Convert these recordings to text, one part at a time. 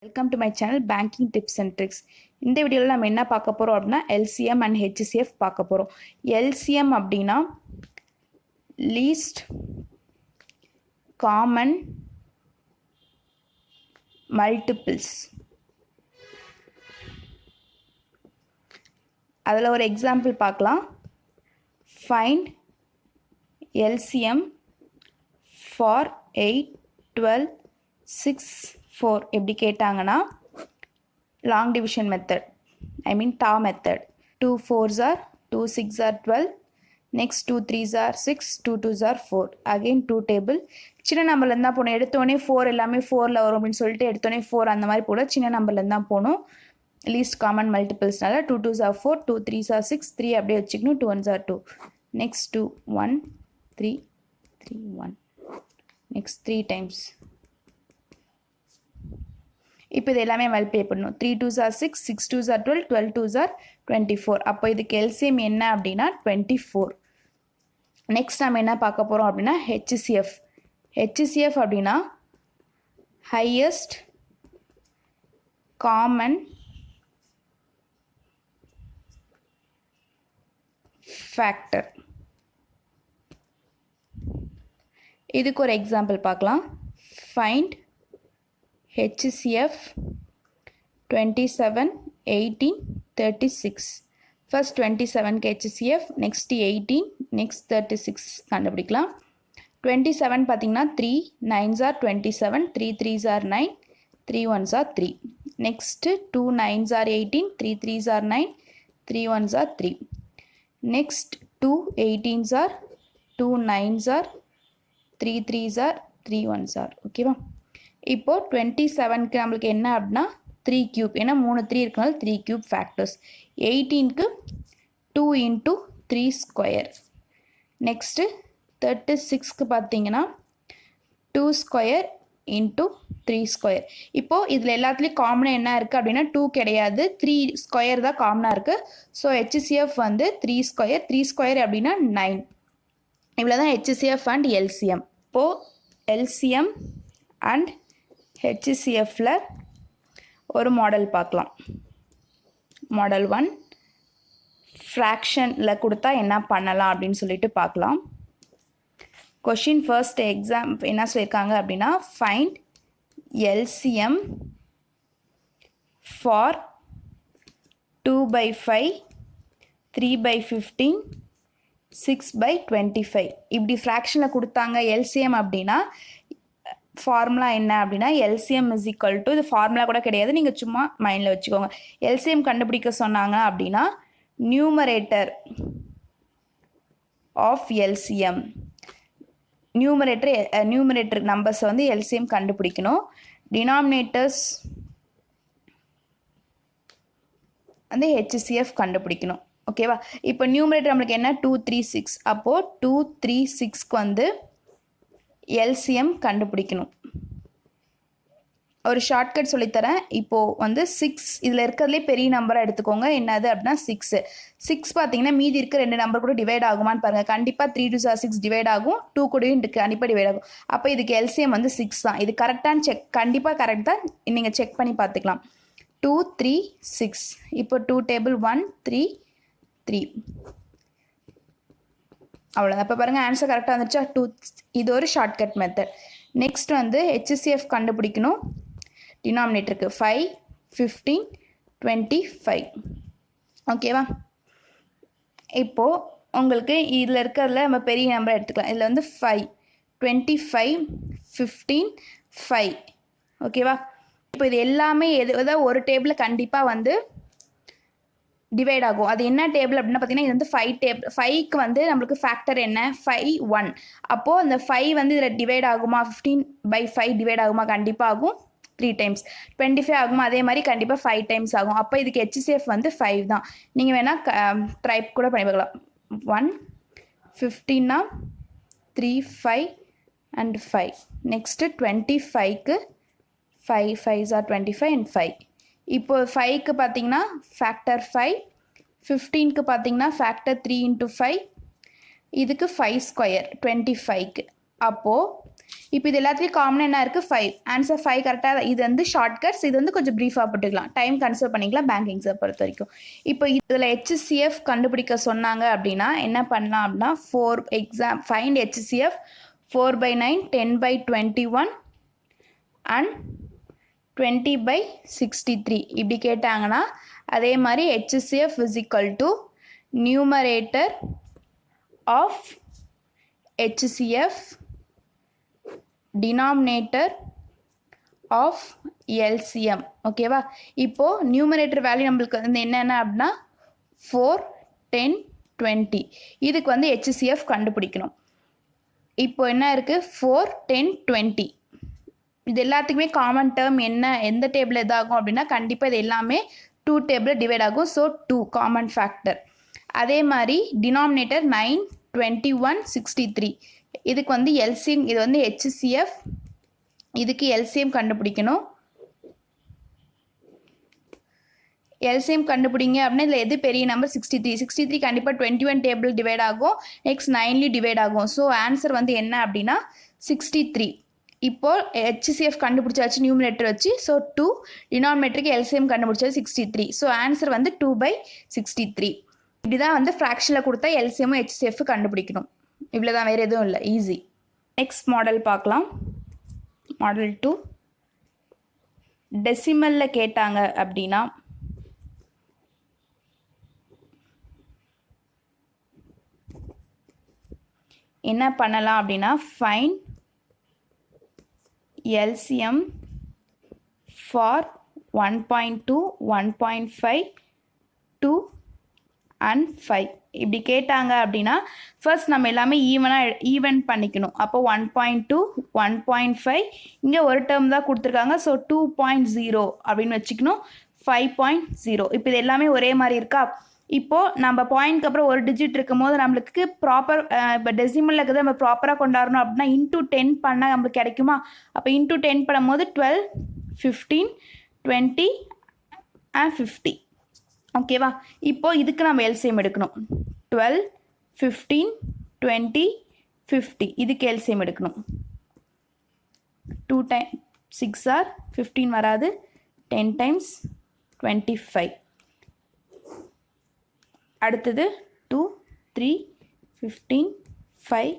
Welcome to my channel Banking Tips and Tricks. இந்த வீடியோவில் நம்ம என்ன பார்க்க போகிறோம் அப்படின்னா LCM and HCF பார்க்க போகிறோம். LCM அப்படின்னா least common multiples. அதில் ஒரு எக்ஸாம்பிள் பார்க்கலாம். Find LCM for 8, 12, 6, 4 எப்படி கேட்டாங்கன்னா long division method, I mean TA method. 2 4s are 2 6 are 12, next 2 3s are 6, 2 2s are 4, again 2 table. சின்ன நம்பர்ல இருந்தா போணும், எடுத்தோடனே 4 எல்லாமே 4ல வரும் அப்படின்னு சொல்லிட்டு எடுத்தோடனே 4 அந்த மாதிரி போட சின்ன நம்பர்ல இருந்தா போணும். least common multiplesனால 2 2s are 4, 2 3s are 6, 3 அப்படியே வச்சுக்கணும், 2 1s are 2, next 2 1 3 3 1, next 3 times. இப்போ இது எல்லாமே மல்டிப்ளை பண்ணணும். 3 2s are 6, 6 2s are 12, 12 2s are 24. அப்போ இதுக்கு LCM என்ன அப்படின்னா 24. நெக்ஸ்ட் நம்ம என்ன பார்க்க போகிறோம் அப்படின்னா HCF. HCF அப்படின்னா ஹையஸ்ட் காமன் ஃபேக்டர். இதுக்கு ஒரு எக்ஸாம்பிள் பார்க்கலாம். Find HCF 27, 18, 36. First 27 HCF, next 18, next 36 கண்டுபிடிக்கலாம். 27 பார்த்தீங்கன்னா 3 9s are 27, 3 3s are 9, 3 1s are 3. Next 2 9s are 18, 3 3s are 9, 3 1s are 3. Next 2 18s are 2 9s are 3 3s are 3 1s are. ஓகேவா? இப்போ 27க்கு நம்மளுக்கு என்ன அப்படின்னா 3 cube, ஏன்னா 3 3 இருக்கனால 3 cube factors. 18க்கு 2 into 3 square. நெக்ஸ்ட்டு 36க்கு பார்த்தீங்கன்னா 2 square into 3 square. இப்போது இதில் எல்லாத்துலேயும் காமனாக என்ன இருக்குது அப்படின்னா 2 கிடையாது, 3 ஸ்கொயர் தான் காமனாக இருக்குது. ஸோ HCF வந்து 3 ஸ்கொயர், 3 ஸ்கொயர் அப்படின்னா 9. இவ்வளோ தான் HCF அண்ட் LCM. இப்போது LCM அண்ட் HCFல ஒரு மாடல் பார்க்கலாம். மாடல் 1 ஃப்ராக்ஷனில் கொடுத்தா என்ன பண்ணலாம் அப்படின்னு சொல்லிட்டு பார்க்கலாம். கொஷின் ஃபர்ஸ்ட் எக்ஸாம் என்ன சொல்லியிருக்காங்க அப்படின்னா ஃபைண்ட் LCM ஃபார் 2/5, 3/15, 6/25. இப்படி ஃப்ராக்ஷனில் கொடுத்தாங்க LCM அப்படின்னா ஃபார்முலா என்ன அப்படின்னா LCM இஸ் ஈக்குவல் டு, இது ஃபார்முலா கூட கிடையாது, நீங்கள் சும்மா மைண்டில் வச்சுக்கோங்க. LCM கண்டுபிடிக்க சொன்னாங்க அப்படின்னா நியூமரேட்டர் ஆஃப் LCM, நியூமரேட்டர் நம்பர்ஸை வந்து LCM கண்டுபிடிக்கணும். டினாமினேட்டர்ஸ் வந்து HCF கண்டுபிடிக்கணும். ஓகேவா? இப்போ நியூமரேட்டர் நம்மளுக்கு என்ன 2 3 6, அப்போது 2 3 6க்கு வந்து LCM கண்டுபிடிக்கணும். ஒரு ஷார்ட்கட் சொல்லித்தரேன். இப்போது வந்து 6 இதில் இருக்கிறதுலே பெரிய நம்பராக எடுத்துக்கோங்க. என்னது அப்படின்னா 6. 6 பார்த்தீங்கன்னா மீதி இருக்க 2 நம்பர் கூட டிவைட் ஆகுமான்னு பாருங்கள். கண்டிப்பாக 3 2s are 6 டிவைட் ஆகும், 2 கூடயும் கண்டிப்பாக டிவைட் ஆகும். அப்போ இதுக்கு LCM வந்து 6 தான். இது கரெக்டான செக், கண்டிப்பாக கரெக்ட் தான், நீங்கள் செக் பண்ணி பார்த்துக்கலாம். 2 3 6. இப்போ 2 டேபிள் 1 3 3. அவ்வளோதான். இப்போ பாருங்கள் ஆன்சர் கரெக்டாக வந்துச்சா? 2. இது ஒரு ஷார்ட்கட் மெத்தட். நெக்ஸ்ட் வந்து HCF கண்டுபிடிக்கணும். டினாமினேட்டருக்கு 5 15 25. ஓகேவா? இப்போது உங்களுக்கு இதில் இருக்கிறதுல நம்ம பெரிய நம்பர் எடுத்துக்கலாம். இதில் வந்து 5 25 15 5. ஓகேவா? இப்போ இது எல்லாமே ஏதாவது ஒரு டேபிளில் கண்டிப்பாக வந்து டிவைட் ஆகும். அது என்ன டேபிள் அப்படின்னா பார்த்தீங்கன்னா இது வந்து 5 டேபிள். 5க்கு வந்து நம்மளுக்கு ஃபேக்டர் என்ன 5 1. அப்போது அந்த 5 வந்து இதில் டிவைட் ஆகுமா? 15/5 டிவைட் ஆகுமா? கண்டிப்பாக ஆகும். 3 times. 25 ஆகுமா? அதே மாதிரி கண்டிப்பாக 5 times ஆகும். அப்போ இதுக்கு HCF வந்து 5 தான். நீங்கள் வேணால் ட்ரைப் கூட பண்ணி பார்க்கலாம். 1 15 3 5 and 5. நெக்ஸ்ட்டு 25க்கு 5 5s are 25 and 5. இப்போ 5க்கு பார்த்தீங்கன்னா ஃபேக்டர் 5, 15க்கு பார்த்தீங்கன்னா ஃபேக்டர் 3 into 5, இதுக்கு 5 ஸ்கொயர் 25க்கு. அப்போது இப்போ இது எல்லாத்துலேயும் காமனாக என்ன இருக்குது 5 ஆன்சர் 5 கரெக்டாக இது வந்து ஷார்ட்கட்ஸ் இது வந்து கொஞ்சம் ப்ரீஃபாக போட்டுக்கலாம் டைம் கன்சர்வ் பண்ணிக்கலாம் பேங்க் எக்ஸாம் பொறுத்த வரைக்கும் இப்போ இதில் HCF கண்டுபிடிக்க சொன்னாங்க அப்படின்னா என்ன பண்ணலாம் அப்படின்னா ஃபைண்ட் HCF 4/9 10/21 அண்ட் 20/63 இப்படி கேட்டாங்கன்னா அதே மாதிரி HCF is equal to numerator of HCF denominator of LCM ஓகேவா இப்போ நியூமரேட்டர் வேல்யூ நம்மளுக்கு வந்து என்னென்ன அப்படின்னா 4 10 20 இதுக்கு வந்து HCF கண்டுபிடிக்கணும் இப்போ என்ன இருக்குது 4 10 20 இது எல்லாத்துக்குமே காமன் டேர்ம் என்ன எந்த டேபிள் எதாகும் அப்படின்னா கண்டிப்பாக இது எல்லாமே 2 டேபிள் டிவைட் ஆகும் ஸோ 2 காமன் ஃபேக்டர் அதே மாதிரி டினாமினேட்டர் 9 21 63 இதுக்கு வந்து LCM இது வந்து HCF இதுக்கு LCM கண்டுபிடிக்கணும் LCM கண்டுபிடிங்க அப்படின்னா இதில் எது பெரிய நம்பர் 63 கண்டிப்பாக 21 டேபிள் டிவைட் ஆகும் நெக்ஸ்ட் 9 டிவைட் ஆகும் ஸோ ஆன்சர் வந்து என்ன அப்படின்னா 63 இப்போ HCF கண்டுபிடிச்சாச்சு நியூமரேட்டர் வச்சு ஸோ 2 டினாமினேட்டருக்கு LCM கண்டுபிடிச்சாச்சு 63 ஸோ ஆன்சர் வந்து 2/63 இப்படி தான் வந்து ஃப்ராக்ஷனில் கொடுத்தா LCM HCF கண்டுபிடிக்கணும் இவ்வளோ தான் வேறு எதுவும் இல்லை ஈஸி நெக்ஸ்ட் மாடல் பார்க்கலாம் மாடல் 2 டெசிமலில் கேட்டாங்க அப்படின்னா என்ன பண்ணலாம் அப்படின்னா ஃபைண்ட் LCM for 1.2 1.5 2 and 5 இப்படி கேட்டாங்க அப்படின்னா ஃபர்ஸ்ட் நம்ம எல்லாமே ஈவன் பண்ணிக்கணும் அப்போ 1.2 1.5 இங்கே ஒரு டேர்ம் தான் கொடுத்துருக்காங்க ஸோ 2.0 அப்படின்னு வச்சுக்கணும் 5.0 இப்போ இது எல்லாமே ஒரே மாதிரி இருக்கா இப்போது நம்ம பாயிண்ட்க்கு அப்புறம் ஒரு டிஜிட் இருக்கும் போது நம்மளுக்கு ப்ராப்பர் இப்போ டெசிமலில் இருக்கிறது நம்ம ப்ராப்பராக கொண்டாடணும் அப்படின்னா இன்டூ 10 பண்ணால் நம்மளுக்கு கிடைக்குமா அப்போ இன்டூ 10 பண்ணும்போது 12 15 20 and 50 ஓகேவா இப்போது இதுக்கு நம்ம LCM எடுக்கணும் 12 15 20 50 இதுக்கு LCM எடுக்கணும் 2 times 6 are 15 வராது 10 times 25 அடுத்தது 2 3 15 5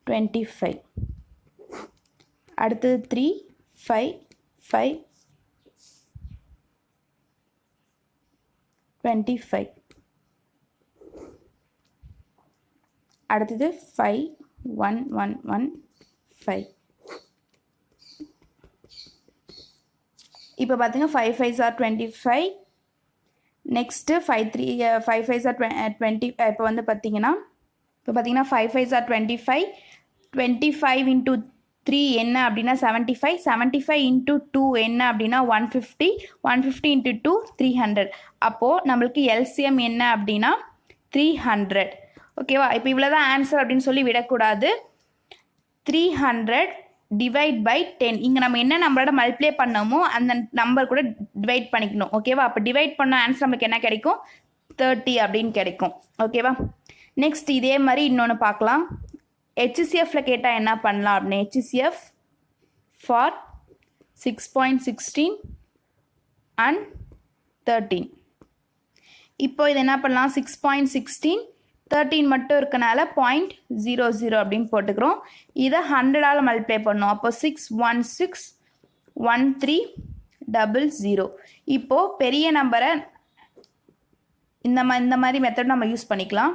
25 அடுத்தது 3 5 5 25 அடுத்தது 5 1 1 1 5 இப்போ பார்த்தீங்கன்னா 5 5s are 25 next 5 5s are 20 இப்போ வந்து பார்த்தீங்கன்னா 5 5s are 25 25 into 3 என்ன அப்படின்னா 75 75 into 2 என்ன அப்படின்னா 150 150 into 2 300 அப்போது நம்மளுக்கு LCM என்ன அப்படின்னா 300 ஓகேவா இப்போ இவ்வளோ தான் ஆன்சர் அப்படின்னு சொல்லி விடக்கூடாது 300 டிவைட் பை 10 இங்கே நம்ம என்ன நம்பரோட மல்டிப்ளை பண்ணோமோ அந்த நம்பர் கூட டிவைட் பண்ணிக்கணும் ஓகேவா அப்போ டிவைட் பண்ண ஆன்சர் நம்மளுக்கு என்ன கிடைக்கும் 30 அப்படின்னு கிடைக்கும் ஓகேவா நெக்ஸ்ட் இதே மாதிரி இன்னொன்று பார்க்கலாம் HCFல கேட்டால் என்ன பண்ணலாம் அப்படின்னு HCF ஃபார் 6.16 and 13 இப்போ இது என்ன பண்ணலாம் 6.16 13 மட்டும் இருக்கனால 0.00 அப்படின்னு போட்டுக்கிறோம் இதை 100ஆல் மல்டிப்ளை பண்ணோம் அப்போ 6161300 இப்போது பெரிய நம்பரை இந்த மாதிரி மெத்தட் நம்ம யூஸ் பண்ணிக்கலாம்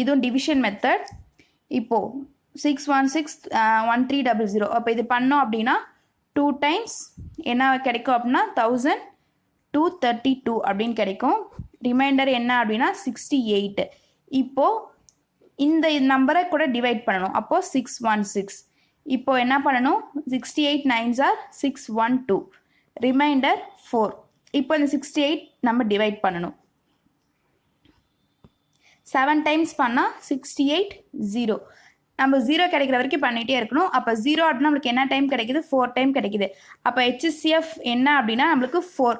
இதுவும் டிவிஷன் மெத்தட் இப்போது 6161300 அப்போ இது பண்ணோம் அப்படின்னா 2 times என்ன கிடைக்கும் அப்படின்னா 1232 அப்படின்னு கிடைக்கும் ரிமைண்டர் என்ன அப்படின்னா 68 இப்போது இந்த நம்பரை கூட டிவைட் பண்ணணும் அப்போது 616 இப்போது என்ன பண்ணணும் 68 9s are 612 ரிமைண்டர் 4 இப்போ இந்த 68 நம்ம டிவைட் பண்ணணும் 7 times பண்ணால் 68 0 நம்ம 0 கிடைக்கிற வரைக்கும் பண்ணிகிட்டே இருக்கணும் அப்போ 0 அப்படின்னா நம்மளுக்கு என்ன டைம் கிடைக்குது 4 டைம் கிடைக்குது அப்போ HCF என்ன அப்படின்னா நம்மளுக்கு 4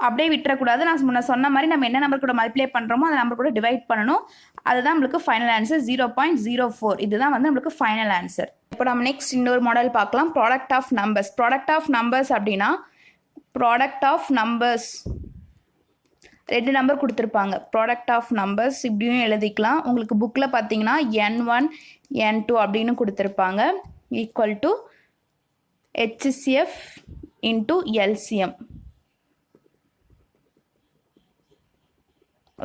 அப்படியே விட்டுறக்கூடாது. நான் முன்ன சொன்ன மாதிரி நம்ம என்ன நம்பர் கூட மல்டிப்ளை பண்ணுறோமோ அந்த நம்பர் கூட டிவைட் பண்ணணும். அதுதான் நம்மளுக்கு ஃபைனல் ஆன்சர் 0.04. இதுதான் வந்து நம்மளுக்கு ஃபைனல் ஆன்சர். இப்போ நம்ம நெக்ஸ்ட் இன்னொரு மாடல் பார்க்கலாம். Product of numbers. Product of numbers அப்படின்னா ப்ராடக்ட் ஆஃப் நம்பர்ஸ் 2 நம்பர் கொடுத்துருப்பாங்க. ப்ராடக்ட் ஆஃப் நம்பர்ஸ் இப்படியும் எழுதிக்கலாம். உங்களுக்கு புக்கில் பார்த்தீங்கன்னா n1 n2 அப்படின்னு கொடுத்துருப்பாங்க. Equal to HCF into LCM.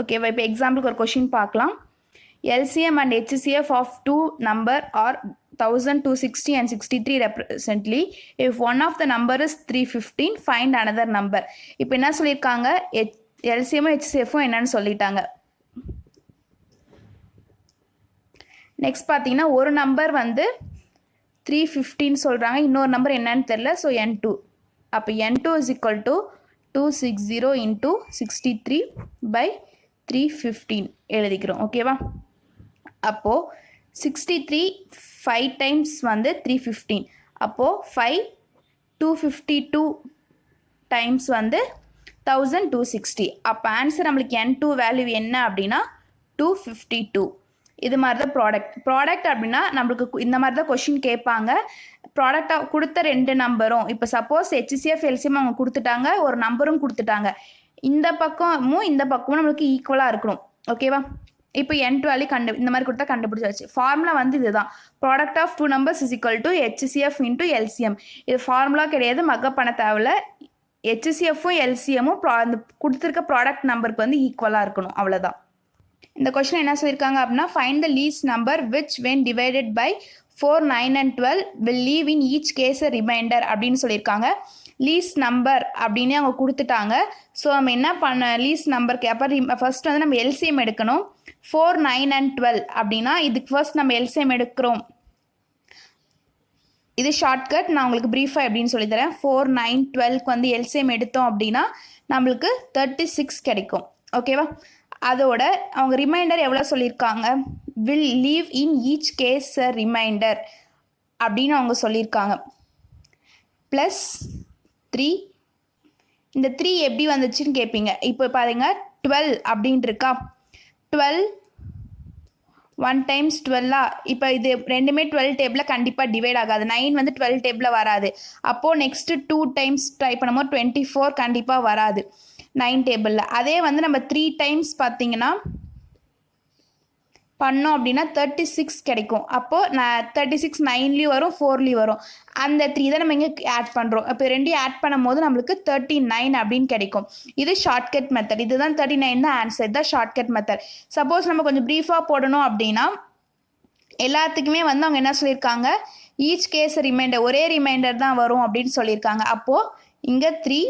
ஓகேவா? இப்போ எக்ஸாம்பிளுக்கு ஒரு கொஷின் பார்க்கலாம். LCM and HCF of 2 number are 1260 and 63 represently. If one of the number is 315, find another number. இப்போ என்ன சொல்லியிருக்காங்க? LCM HCF என்னன்னு சொல்லிட்டாங்க. நெக்ஸ்ட் பார்த்தீங்கன்னா ஒரு நம்பர் வந்து 315 சொல்கிறாங்க, இன்னொரு நம்பர் என்னன்னு தெரியல. So n2. அப்போ n2 is equal to 260 into 63 by 315 எழுதிக்கிறோம். ஓகேவா? அப்போது 63 5 டைம்ஸ் வந்து 315. அப்போது 5 252 டைம்ஸ் வந்து 1260. அப்போ ஆன்சர் நம்மளுக்கு n2 வேல்யூ என்ன அப்படின்னா 252. இது மாதிரி தான் ப்ராடக்ட் அப்படின்னா நம்மளுக்கு இந்த மாதிரி தான் கொஷின் கேட்பாங்க. ப்ராடக்டாக கொடுத்த 2 நம்பரும் இப்போ சப்போஸ் HCF LCM அவங்க கொடுத்துட்டாங்க, ஒரு நம்பரும் கொடுத்துட்டாங்க. இந்த பக்கமும் இந்த பக்கமும் நம்மளுக்கு ஈக்குவலாக இருக்கணும். ஓகேவா? இப்போ n2 வேல்யூ இந்த மாதிரி கொடுத்தா கண்டுபிடிச்சாச்சு. ஃபார்முலா வந்து இதுதான். Product of 2 numbers is equal to HCF into LCM. இது ஃபார்முலா கிடையாது, மக்கப் பண்ண தேவையில்ல. HCFும் LCMும் அந்த கொடுத்துருக்க ப்ராடக்ட் நம்பருக்கு வந்து ஈக்குவலாக இருக்கணும். அவ்வளோதான். இந்த கொஸ்டின் என்ன சொல்லியிருக்காங்க அப்படின்னா find the least number which when divided by 4, 9 and 12 will leave in each case a remainder அப்படின்னு சொல்லியிருக்காங்க. லீஸ்ட் நம்பர் அப்படின்னு அவங்க கொடுத்துட்டாங்க. ஸோ நம்ம என்ன பண்ண லீஸ்ட் நம்பருக்கு அப்போ ஃபர்ஸ்ட் வந்து நம்ம LCM எடுக்கணும். 4, 9 and 12 அப்படின்னா இதுக்கு ஃபர்ஸ்ட் நம்ம LCM எடுக்கிறோம். இது ஷார்ட்கட், நான் உங்களுக்கு ப்ரீஃபாக எப்படின்னு சொல்லித்தரேன். 4, 9, 12க்கு வந்து LCM எடுத்தோம் அப்படின்னா நம்மளுக்கு 36 கிடைக்கும். ஓகேவா? அதோட அவங்க ரிமைண்டர் எவ்வளோ சொல்லியிருக்காங்க? Will leave in each case a remainder அப்படின்னு அவங்க சொல்லியிருக்காங்க. ப்ளஸ் 3. இந்த 3 எப்படி வந்துச்சுன்னு கேட்பீங்க. இப்போ பாருங்க 12 அப்படின்ட்டு இருக்கா. 12 1 டைம்ஸ் 12. இப்போ இது ரெண்டுமே 12 டேபிளில் கண்டிப்பாக டிவைட் ஆகாது. 9 வந்து 12 டேபிளில் வராது. அப்போது நெக்ஸ்ட்டு 2 டைம்ஸ் ட்ரை பண்ணும்போது 24 கண்டிப்பாக வராது 9 டேபிளில். அதே வந்து நம்ம 3 டைம்ஸ் பார்த்தீங்கன்னா பண்ணோம் அப்படின்னா 36 கிடைக்கும். அப்போது 36 9லேயும் வரும் 4லேயும் வரும். அந்த 3 தான் நம்ம இங்கே ஆட் பண்ணுறோம். இப்போ ரெண்டையும் ஆட் பண்ணும் போது நம்மளுக்கு 39 அப்படின்னு கிடைக்கும். இது ஷார்ட்கட் மெத்தட். இதுதான் 39 தான் ஆன்சர். இதுதான் ஷார்ட்கட் மெத்தட். சப்போஸ் நம்ம கொஞ்சம் ப்ரீஃபாக போடணும் அப்படின்னா எல்லாத்துக்குமே வந்து அவங்க என்ன சொல்லியிருக்காங்க? ஈச் கேஸ் ரிமைண்டர், ஒரே ரிமைண்டர் தான் வரும் அப்படின்னு சொல்லியிருக்காங்க. அப்போது இங்கே 3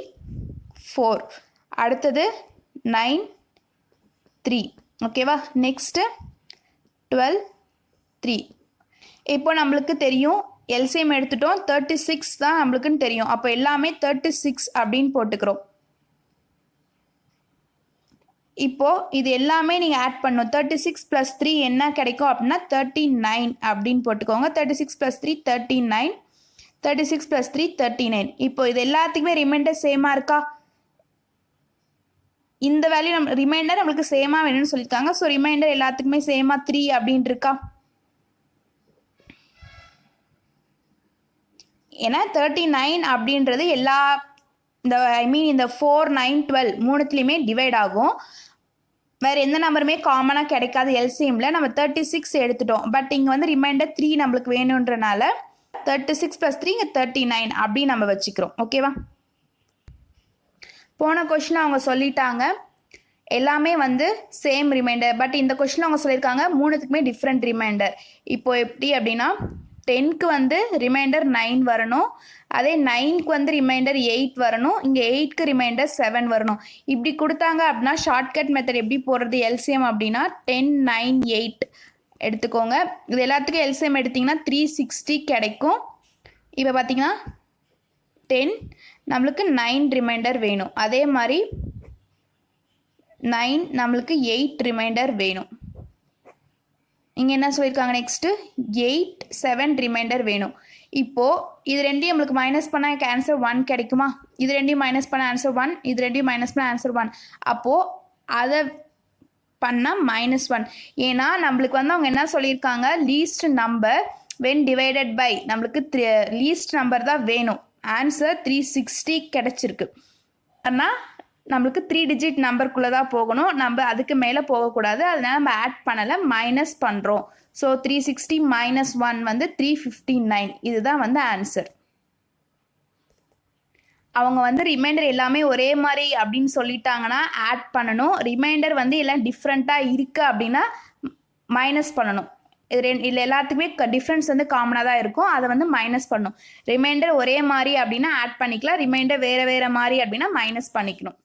4, அடுத்தது 9 3. ஓகேவா? நெக்ஸ்ட்டு 12 3. இப்போ நம்மளுக்கு தெரியும் LCM எடுத்துட்டோம், 36 தான் நம்மளுக்குன்னு தெரியும். அப்போ எல்லாமே 36 அப்படின்னு போட்டுக்கிறோம். இப்போது இது எல்லாமே நீங்கள் ஆட் பண்ணணும். 36 + 3 என்ன கிடைக்கும் அப்படின்னா 39 அப்படின்னு போட்டுக்கோங்க. 36 + 3 39, 36 + 3 39. இப்போ இது எல்லாத்துக்குமே ரிமைண்டர் சேமாக இருக்கா? இந்த வேல்யூ நம்ம ரிமைண்டர் நம்மளுக்கு சேமாக வேணும்னு சொல்லியிருக்காங்க. ஸோ ரிமைண்டர் எல்லாத்துக்குமே சேமாக 3 அப்படின்னு இருக்கா? ஏன்னா 39 அப்படின்றது எல்லா இந்த இந்த 4, 9, 12 மூணுத்துலேயுமே டிவைட் ஆகும். வேறு எந்த நம்பருமே காமனாக கிடைக்காது LCMல. நம்ம 36 எடுத்துட்டோம். பட் இங்கே வந்து ரிமைண்டர் 3 நம்மளுக்கு வேணுன்றனால 36 + 3 இங்கே 39 அப்படின்னு நம்ம வச்சுக்கிறோம். ஓகேவா? போன கொஷினில் அவங்க சொல்லிட்டாங்க எல்லாமே வந்து சேம் ரிமைண்டர். பட் இந்த கொஷினில் அவங்க சொல்லியிருக்காங்க மூணுத்துக்குமே டிஃப்ரெண்ட் ரிமைண்டர். இப்போ எப்படி அப்படின்னா 10க்கு வந்து ரிமைண்டர் 9 வரணும். அதே 9க்கு வந்து ரிமைண்டர் 8 வரணும். இங்கே 8க்கு ரிமைண்டர் 7 வரணும். இப்படி கொடுத்தாங்க அப்படின்னா ஷார்ட்கட் மெத்தட் எப்படி போடுறது LCM அப்படின்னா 10 9 8 எடுத்துக்கோங்க. இது எல்லாத்துக்கும் LCM எடுத்திங்கன்னா 360 கிடைக்கும். இப்போ பார்த்தீங்கன்னா 10 நம்மளுக்கு 9 ரிமைண்டர் வேணும். அதே மாதிரி 9 நம்மளுக்கு 8 ரிமைண்டர் வேணும். இங்கே என்ன சொல்லியிருக்காங்க? நெக்ஸ்ட்டு 8 7 ரிமைண்டர் வேணும். இப்போது இது ரெண்டையும் நம்மளுக்கு மைனஸ் பண்ணால் ஆன்சர் 1 கிடைக்குமா? இது ரெண்டையும் மைனஸ் பண்ண ஆன்சர் 1, இது ரெண்டையும் மைனஸ் பண்ண ஆன்சர் 1. அப்போது அதை பண்ணால் -1. ஏன்னா நம்மளுக்கு வந்து அவங்க என்ன சொல்லியிருக்காங்க, least number when divided by நம்மளுக்கு லீஸ்ட் நம்பர் தான் வேணும். ஆன்சர் 360 கிடச்சிருக்கு. ஆனால் நம்மளுக்கு 3 டிஜிட் நம்பருக்குள்ளே தான் போகணும், நம்ம அதுக்கு மேலே போகக்கூடாது. அதனால் நம்ம ஆட் பண்ணலை, மைனஸ் பண்ணுறோம். ஸோ 360 - 1 வந்து 359. இதுதான் வந்து ஆன்சர். அவங்க வந்து ரிமைண்டர் எல்லாமே ஒரே மாதிரி அப்படின்னு சொல்லிட்டாங்கன்னா ஆட் பண்ணணும். ரிமைண்டர் வந்து எல்லாம் டிஃப்ரெண்ட்டாக இருக்குது அப்படின்னா மைனஸ் பண்ணணும். இதில் எல்லாத்துக்குமே டிஃப்ரென்ஸ் வந்து காமனாக தான் இருக்கும், அதை வந்து மைனஸ் பண்ணணும். ரிமைண்டர் ஒரே மாதிரி அப்படின்னா ஆட் பண்ணிக்கலாம், ரிமைண்டர் வேறு வேறு மாதிரி அப்படின்னா மைனஸ் பண்ணிக்கணும்.